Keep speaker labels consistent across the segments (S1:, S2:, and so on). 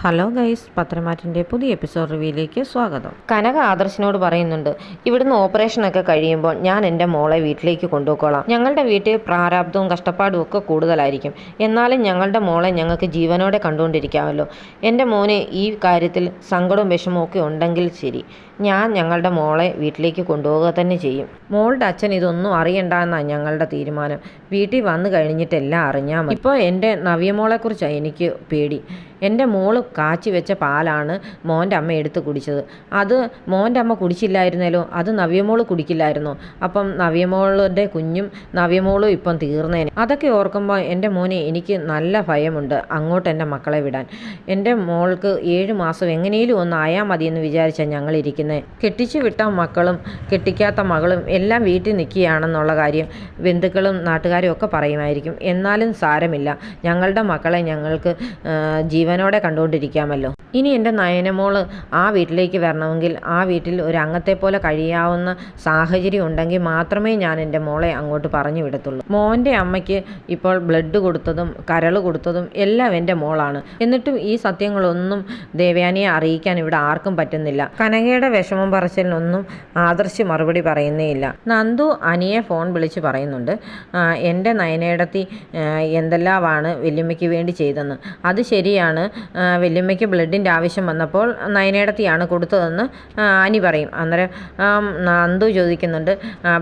S1: Hello guys, പത്രമാറ്റിൻ്റെ പുതിയ episode റിവ്യൂയിലേക്ക് സ്വാഗതം. കനക ആദർശിനോട് പറയുന്നുണ്ട്, ഇവിടുന്ന് ഓപ്പറേഷനൊക്കെ കഴിയുമ്പോൾ ഞാൻ എൻ്റെ മോളെ വീട്ടിലേക്ക് കൊണ്ടുപോയിക്കോളാം. ഞങ്ങളുടെ വീട്ടിൽ പ്രാരാബ്ദവും കഷ്ടപ്പാടും ഒക്കെ കൂടുതലായിരിക്കും, എന്നാലും ഞങ്ങളുടെ മോളെ ഞങ്ങൾക്ക് ജീവനോടെ കണ്ടുകൊണ്ടിരിക്കാമല്ലോ. എൻ്റെ മോന് ഈ കാര്യത്തിൽ സങ്കടവും വിഷമവും ഒക്കെ ഉണ്ടെങ്കിൽ ശരി, ഞാൻ ഞങ്ങളുടെ മോളെ വീട്ടിലേക്ക് കൊണ്ടുപോവുക തന്നെ ചെയ്യും. മോളുടെ അച്ഛൻ ഇതൊന്നും അറിയണ്ട എന്നാണ് ഞങ്ങളുടെ തീരുമാനം. വീട്ടിൽ വന്നു കഴിഞ്ഞിട്ടെല്ലാം അറിഞ്ഞാൽ മതി. ഇപ്പോൾ എൻ്റെ നവ്യമോളെക്കുറിച്ചാണ് എനിക്ക് പേടി. എൻ്റെ മോള് കാച്ചി വെച്ച പാലാണ് മോൻ്റെ അമ്മ എടുത്ത് കുടിച്ചത്. അത് മോൻ്റെ അമ്മ കുടിച്ചില്ലായിരുന്നല്ലോ, അത് നവ്യമോള് കുടിക്കില്ലായിരുന്നോ? അപ്പം നവ്യമോളുടെ കുഞ്ഞും നവ്യമോളും ഇപ്പം തീർന്നേനെ. അതൊക്കെ ഓർക്കുമ്പോൾ എൻ്റെ മോനെ എനിക്ക് നല്ല ഭയമുണ്ട് അങ്ങോട്ട് എൻ്റെ മക്കളെ വിടാൻ. എൻ്റെ മോൾക്ക് 7 മാസം എങ്ങനെയും ഒന്ന് ആയാൽ മതിയെന്ന് വിചാരിച്ചാൽ ഞങ്ങളിരിക്കുന്നത്. കെട്ടിച്ചു വിട്ട മക്കളും കെട്ടിക്കാത്ത മകളും എല്ലാം വീട്ടിൽ നിൽക്കുകയാണെന്നുള്ള കാര്യം ബന്ധുക്കളും നാട്ടുകാരും ഒക്കെ പറയുമായിരിക്കും. എന്നാലും സാരമില്ല, ഞങ്ങളുടെ മക്കളെ ഞങ്ങൾക്ക് ജീവനോടെ കണ്ടുകൊണ്ടിരിക്കാമല്ലോ. ഇനി എൻ്റെ നയനമോള് ആ വീട്ടിലേക്ക് വരണമെങ്കിൽ ആ വീട്ടിൽ ഒരു അംഗത്തെ പോലെ കഴിയാവുന്ന സാഹചര്യം ഉണ്ടെങ്കിൽ മാത്രമേ ഞാൻ എൻ്റെ മോളെ അങ്ങോട്ട് പറഞ്ഞു വിടത്തുള്ളൂ. മോൻ്റെ അമ്മയ്ക്ക് ഇപ്പോൾ ബ്ലഡ് കൊടുത്തതും കരൾ കൊടുത്തതും എല്ലാം എൻ്റെ മോളാണ്. എന്നിട്ടും ഈ സത്യങ്ങളൊന്നും ദേവയാനിയെ അറിയിക്കാൻ ഇവിടെ ആർക്കും പറ്റുന്നില്ല. കനകയുടെ വിഷമം പറച്ചിലിനൊന്നും ആദർശ് മറുപടി പറയുന്നേയില്ല. നന്ദു അനിയെ ഫോൺ വിളിച്ച് പറയുന്നുണ്ട്, എൻ്റെ നയനേടത്തി എന്തെല്ലാമാണ് വല്യമ്മയ്ക്ക് വേണ്ടി ചെയ്തെന്ന്. അത് ശരിയാണ്, വല്യമ്മയ്ക്ക് ബ്ലഡിൻ്റെ ആവശ്യം വന്നപ്പോൾ നയനേടത്തിയാണ് കൊടുത്തതെന്ന് അനി പറയും. അന്നേരം നന്ദു ചോദിക്കുന്നുണ്ട്,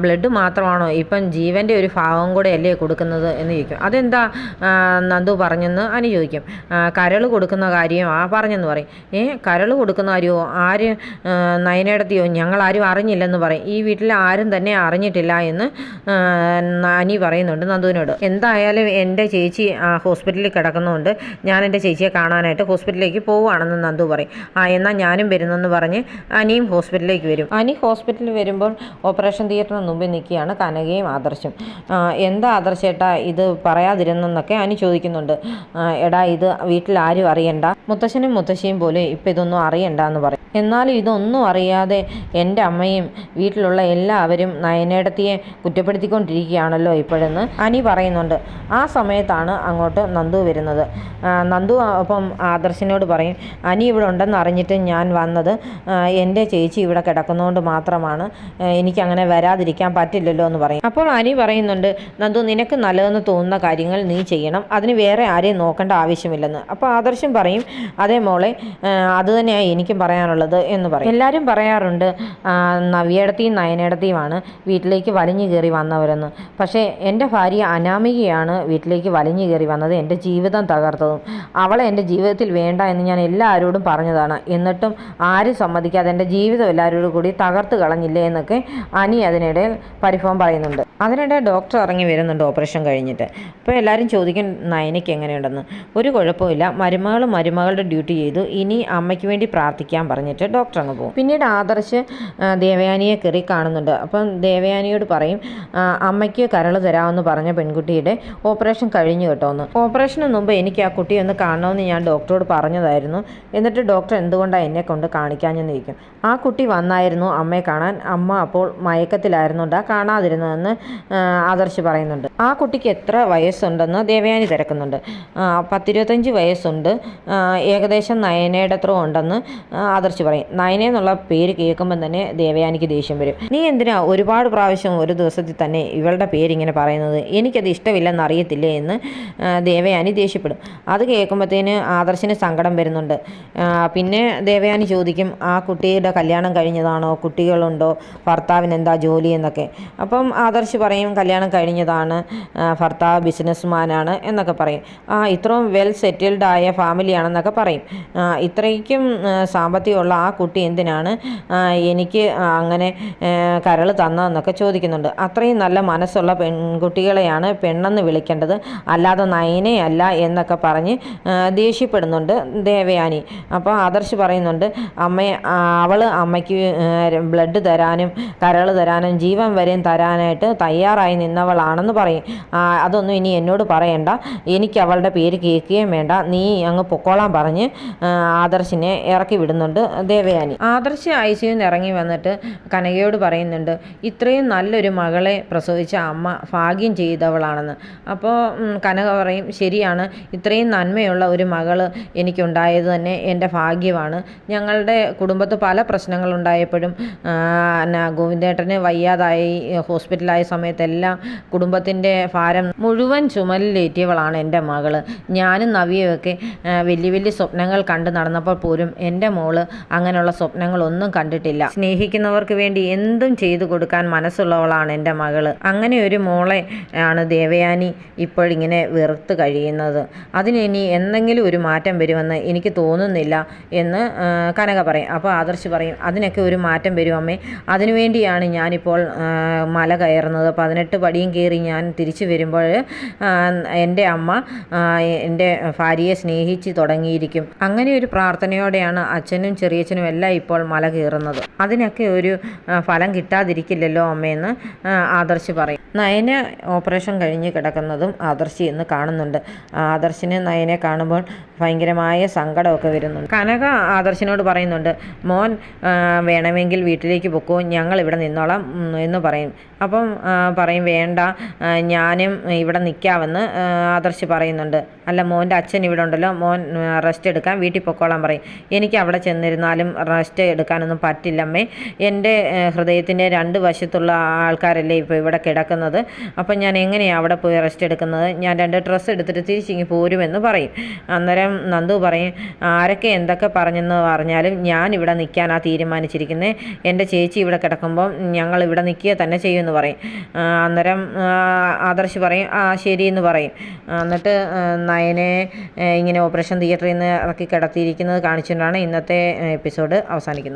S1: ബ്ലഡ് മാത്രമാണോ, ഇപ്പം ജീവൻ്റെ ഒരു ഭാഗം കൂടെ അല്ലേ കൊടുക്കുന്നത് എന്ന് ചോദിക്കും. അതെന്താ നന്ദു പറഞ്ഞെന്ന് അനി ചോദിക്കും. കരൾ കൊടുക്കുന്ന കാര്യം പറഞ്ഞെന്ന് പറയും. കരൾ കൊടുക്കുന്ന കാര്യമോ, ആര് നയനേടത്തിയോ, ഞങ്ങളാരും അറിഞ്ഞില്ലെന്ന് പറയും. ഈ വീട്ടിൽ ആരും തന്നെ അറിഞ്ഞിട്ടില്ല എന്ന് അനി പറയുന്നുണ്ട് നന്ദുവിനോട്. എന്തായാലും എൻ്റെ ചേച്ചി ഹോസ്പിറ്റലിൽ കിടക്കുന്നതുകൊണ്ട് ഞാൻ എൻ്റെ ചേച്ചിയെ കാണാനായിട്ട് ഹോസ്പിറ്റലിലേക്ക് പോവുകയാണെന്ന് നന്ദു പറയും. എന്നാൽ ഞാനും വരുന്നെന്ന് പറഞ്ഞ് അനിയും ഹോസ്പിറ്റലിലേക്ക് വരും. അനി ഹോസ്പിറ്റലിൽ വരുമ്പോൾ ഓപ്പറേഷൻ തിയേറ്ററിന് മുമ്പിൽ നിൽക്കുകയാണ് കനകയും ആദർശും. എന്താ ആദർശേട്ടാ ഇത് പറയാതിരുന്നെന്നൊക്കെ അനി ചോദിക്കുന്നുണ്ട്. എടാ, ഇത് വീട്ടിൽ ആരും അറിയണ്ട, മുത്തശ്ശനും മുത്തശ്ശിയും പോലും ഇപ്പം ഇതൊന്നും അറിയണ്ട എന്ന് പറയും. എന്നാലും ഇതൊന്നും അറിയാതെ എൻ്റെ അമ്മയും വീട്ടിലുള്ള എല്ലാവരും നയനേടത്തിയെ കുറ്റപ്പെടുത്തിക്കൊണ്ടിരിക്കുകയാണല്ലോ ഇപ്പോഴെന്ന് അനി പറയുന്നുണ്ട്. ആ സമയത്താണ് അങ്ങോട്ട് നന്ദു വരുന്നത്. നന്ദു അപ്പം ആദർശിനോട് പറയും, അനി ഇവിടെ ഉണ്ടെന്ന് അറിഞ്ഞിട്ട് ഞാൻ വന്നത് എൻ്റെ ചേച്ചി ഇവിടെ കിടക്കുന്നതുകൊണ്ട് മാത്രമാണ്, എനിക്കങ്ങനെ വരാതിരിക്കാൻ പറ്റില്ലല്ലോ എന്ന് പറയും. അപ്പോൾ അനി പറയുന്നുണ്ട്, നന്ദു നിനക്ക് നല്ലതെന്ന് തോന്നുന്ന കാര്യങ്ങൾ നീ ചെയ്യണം, അതിന് വേറെ ആരെയും നോക്കേണ്ട ആവശ്യമില്ലെന്ന്. അപ്പോൾ ആദർശം പറയും, അതേ മോളെ, അത് തന്നെയാണ് എനിക്കും പറയാനുള്ളത് എന്ന് പറയും. എല്ലാവരും പറയാറുണ്ട് നവ്യേടത്തിയും നയനേടത്തിയുമാണ് വീട്ടിലേക്ക് വലിഞ്ഞു കയറി വന്നവരെന്ന്. പക്ഷേ എൻ്റെ ഭാര്യ അനാമികയാണ് വീട്ടിലേക്ക് വലിഞ്ഞു കയറി വന്നത്, എൻ്റെ ജീവിതം തകർത്തതും. അവളെ എൻ്റെ ജീവിതത്തിൽ വേണ്ട എന്ന് ഞാൻ എല്ലാവരോടും പറഞ്ഞതാണ്, എന്നിട്ടും ആരും സമ്മതിക്കാതെ എൻ്റെ ജീവിതം എല്ലാവരോടും കൂടി തകർത്ത് കളഞ്ഞില്ലേ എന്നൊക്കെ അനി അതിനിടയിൽ പരിഭവം പറയുന്നുണ്ട്. അതിനിടെ ഡോക്ടർ ഇറങ്ങി വരുന്നുണ്ട് ഓപ്പറേഷൻ കഴിഞ്ഞിട്ട്. അപ്പോൾ എല്ലാവരും ചോദിക്കും നയനയ്ക്ക് എങ്ങനെയുണ്ടെന്ന്. ഒരു കുഴപ്പമില്ല, മരുമകളുടെ ഡ്യൂട്ടി ചെയ്തു, ഇനി അമ്മയ്ക്ക് വേണ്ടി പ്രാർത്ഥിക്കാൻ പറഞ്ഞിട്ട് ഡോക്ടർ അങ്ങ് പോകും. പിന്നീട് ആദർശ് ദേവയാനിയെ കയറി കാണുന്നുണ്ട്. അപ്പം ദേവയാനിയോട് പറയും, അമ്മയ്ക്ക് കരൾ തരാമെന്ന് പറഞ്ഞ പെൺകുട്ടിയുടെ ഓപ്പറേഷൻ കഴിഞ്ഞു കേട്ടോന്ന്. ഓപ്പറേഷന് മുമ്പ് എനിക്ക് ആ കുട്ടിയെ ഒന്ന് കാണണമെന്ന് ഞാൻ ഡോക്ടറോട് പറഞ്ഞതായിരുന്നു, എന്നിട്ട് ഡോക്ടർ എന്തുകൊണ്ടാണ് എന്നെ കൊണ്ട് കാണിക്കാഞ്ഞെന്ന് ചോദിക്കും. ആ കുട്ടി വന്നായിരുന്നു അമ്മയെ കാണാൻ, അമ്മ അപ്പോൾ മയക്കത്തിലായിരുന്നുകൊണ്ടാണ് കാണാതിരുന്നതെന്ന് ആദർശ് പറയുന്നുണ്ട്. ആ കുട്ടിക്ക് എത്ര വയസ്സുണ്ടെന്ന് ദേവയാനി തിരക്കുന്നുണ്ട്. 10-25 വയസ്സുണ്ട്, ഏകദേശം നയനയുടെ ഉണ്ടെന്ന് ആദർശ് പറയും. നയന എന്നുള്ള പേര് കേൾക്കുമ്പം തന്നെ ദേവയാനിക്ക് ദേഷ്യം വരും. നീ എന്തിനാ ഒരുപാട് പ്രാവശ്യം ഒരു ദിവസത്തിൽ തന്നെ ഇവളുടെ പേരിങ്ങനെ പറയുന്നത്, എനിക്കത് ഇഷ്ടമില്ലെന്ന് അറിയത്തില്ലേ എന്ന് ദേവയാനി ദേഷ്യപ്പെടും. അത് കേൾക്കുമ്പോഴത്തേന് ആദർശിന് സങ്കടം വരുന്നുണ്ട്. പിന്നെ ദേവയാനി ചോദിക്കും, ആ കുട്ടിയുടെ കല്യാണം കഴിഞ്ഞതാണോ, കുട്ടികളുണ്ടോ, ഭർത്താവിന് എന്താ ജോലി എന്നൊക്കെ. അപ്പം ആദർശ് പറയും, കല്യാണം കഴിഞ്ഞതാണ്, ഭർത്താവ് ബിസിനസ്മാനാണ് എന്നൊക്കെ പറയും. ഇത്രയും വെൽ സെറ്റിൽഡ് ആയ ഫാമിലിയാണെന്നൊക്കെ പറയും. ഇത്രയ്ക്കും സാമ്പത്തികമുള്ള ആ കുട്ടി എന്തിനാണ് എനിക്ക് അങ്ങനെ കരൾ തന്നതെന്നൊക്കെ ചോദിക്കുന്നുണ്ട്. അത്രയും നല്ല മനസ്സുള്ള പെൺകുട്ടികളെയാണ് പെണ്ണെന്ന് വിളിക്കേണ്ടത്, അല്ലാതെ നയനയല്ല എന്നൊക്കെ പറഞ്ഞ് ദേഷ്യപ്പെടുന്നുണ്ട് ദേവയാനി. അപ്പോൾ ആദർശ് പറയുന്നുണ്ട്, അവൾ അമ്മയ്ക്ക് ബ്ലഡ് തരാനും കരൾ തരാനും ജീവൻ വരെയും തരാനായിട്ട് തയ്യാറായി നിന്നവളാണെന്ന് പറയും. അതൊന്നും ഇനി എന്നോട് പറയണ്ട, എനിക്ക് അവളുടെ പേര് കേൾക്കുകയും വേണ്ട, നീ അങ്ങ് പൊക്കോളാൻ പറഞ്ഞ് ആദർശിനെ ഇറക്കി വിടുന്നുണ്ട് ദേവയാനി. ആദർശ് ഐസിയുന്ന് ഇറങ്ങി വന്നിട്ട് കനകയോട് പറയുന്നുണ്ട്, ഇത്രയും നല്ലൊരു മകളെ പ്രസവിച്ച അമ്മ ഭാഗ്യം ചെയ്തവളാണെന്ന്. അപ്പോൾ കനക പറയും, ശരിയാണ്, ഇത്രയും നന്മയുള്ള ഒരു മകള് എനിക്കുണ്ടായത് തന്നെ എൻ്റെ ഭാഗ്യമാണ്. ഞങ്ങളുടെ കുടുംബത്ത് പല പ്രശ്നങ്ങളുണ്ടായപ്പോഴും ഗോവിന്ദേട്ടന് വയ്യാതായി ഹോസ്പിറ്റലായ സമയത്തെല്ലാം കുടുംബത്തിൻ്റെ ഭാരം മുഴുവൻ ചുമലിലേറ്റിയവളാണ് എൻ്റെ മകള്. ഞാനും നവിയൊക്കെ വലിയ വലിയ സ്വപ്നങ്ങൾ കണ്ടു നടന്നപ്പോൾ പോലും എൻ്റെ മോള് അങ്ങനെയുള്ള സ്വപ്നങ്ങളൊന്നും കണ്ടിട്ടില്ല. സ്നേഹിക്കുന്നവർക്ക് വേണ്ടി എന്തും ചെയ്തു കൊടുക്കാൻ മനസ്സുള്ളവളാണ് എൻ്റെ മകള്. അങ്ങനെ ഒരു മോളെ ആണ് ദേവയാനി ഇപ്പോഴിങ്ങനെ വെറുത്ത് കഴിയുന്നത്. അതിനി എന്തെങ്കിലും ഒരു മാറ്റം വരുമെന്ന് എനിക്ക് തോന്നുന്നില്ല എന്ന് കനക പറയും. അപ്പോൾ ആദർശ് പറയും, അതിനൊക്കെ ഒരു മാറ്റം വരും അമ്മേ, അതിനുവേണ്ടിയാണ് ഞാനിപ്പോൾ മല കയറുന്നത്. 18 പടിയും കയറി ഞാൻ തിരിച്ചു വരുമ്പോൾ എൻ്റെ അമ്മ എൻ്റെ ഭാര്യയെ സ്നേഹിച്ച് തുടങ്ങിയിരിക്കും. അങ്ങനെ ഒരു പ്രാർത്ഥനയോടെയാണ് അച്ഛനും ചെറിയച്ഛനും എല്ലാം ഇപ്പോൾ മല കയറുന്നത്. അതിനൊക്കെ ഒരു ഫലം കിട്ടാതിരിക്കില്ലല്ലോ അമ്മയെന്ന് ആദർശ് പറയും. നയന ഓപ്പറേഷൻ കഴിഞ്ഞ് കിടക്കുന്നതും ആദർശ് ഇന്ന് കാണുന്നുണ്ട്. ആദർശിന് നയനെ കാണുമ്പോൾ ഭയങ്കരമായ സങ്കടമൊക്കെ വരുന്നുണ്ട്. കനക ആദർശിനോട് പറയുന്നുണ്ട്, മോൻ വേണമെങ്കിൽ വീട്ടിലേക്ക് പൊക്കോ, ഞങ്ങൾ ഇവിടെ നിന്നോളാം എന്ന് പറയും. അപ്പം പറയും, വേണ്ട, ഞാനും ഇവിടെ നിൽക്കാമെന്ന് ആദർശ് പറയുന്നുണ്ട്. അല്ല, മോൻ്റെ അച്ഛൻ ഇവിടെ ഉണ്ടല്ലോ, മോൻ റെസ്റ്റ് എടുക്കാൻ വീട്ടിൽ പൊക്കോളാൻ പറയും. എനിക്ക് അവിടെ ചെന്നിരുന്നാലും റെസ്റ്റ് എടുക്കാനൊന്നും പറ്റില്ലമ്മേ, എൻ്റെ ഹൃദയത്തിൻ്റെ 2 വശത്തുള്ള ആൾക്കാരല്ലേ ഇപ്പോൾ ഇവിടെ കിടക്കുന്നത്. അപ്പം ഞാൻ എങ്ങനെയാണ് അവിടെ പോയി റെസ്റ്റ് എടുക്കുന്നത്? ഞാൻ 2 ഡ്രസ്സ് എടുത്തിട്ട് തിരിച്ചിങ്ങി പോരുമെന്ന് പറയും. അന്നേരം നന്ദു പറയും, ആരൊക്കെ എന്തൊക്കെ പറഞ്ഞെന്ന് പറഞ്ഞാലും ഞാൻ ഇവിടെ നിൽക്കാനാണ് തീരുമാനിച്ചിരിക്കുന്നത്. എൻ്റെ ചേച്ചി ഇവിടെ കിടക്കുമ്പം ഞങ്ങൾ ഇവിടെ നിൽക്കുക തന്നെ ചെയ്യുമെന്ന് പറയും. അന്നേരം ആദർശ് പറയും, ശരിയെന്ന് പറയും. എന്നിട്ട് നയനെ ഇങ്ങനെ ഓപ്പറേഷൻ തിയേറ്ററിൽ നിന്ന് ഇറക്കി കിടത്തിയിരിക്കുന്നത് കാണിച്ചുകൊണ്ടാണ് ഇന്നത്തെ എപ്പിസോഡ് അവസാനിക്കുന്നത്.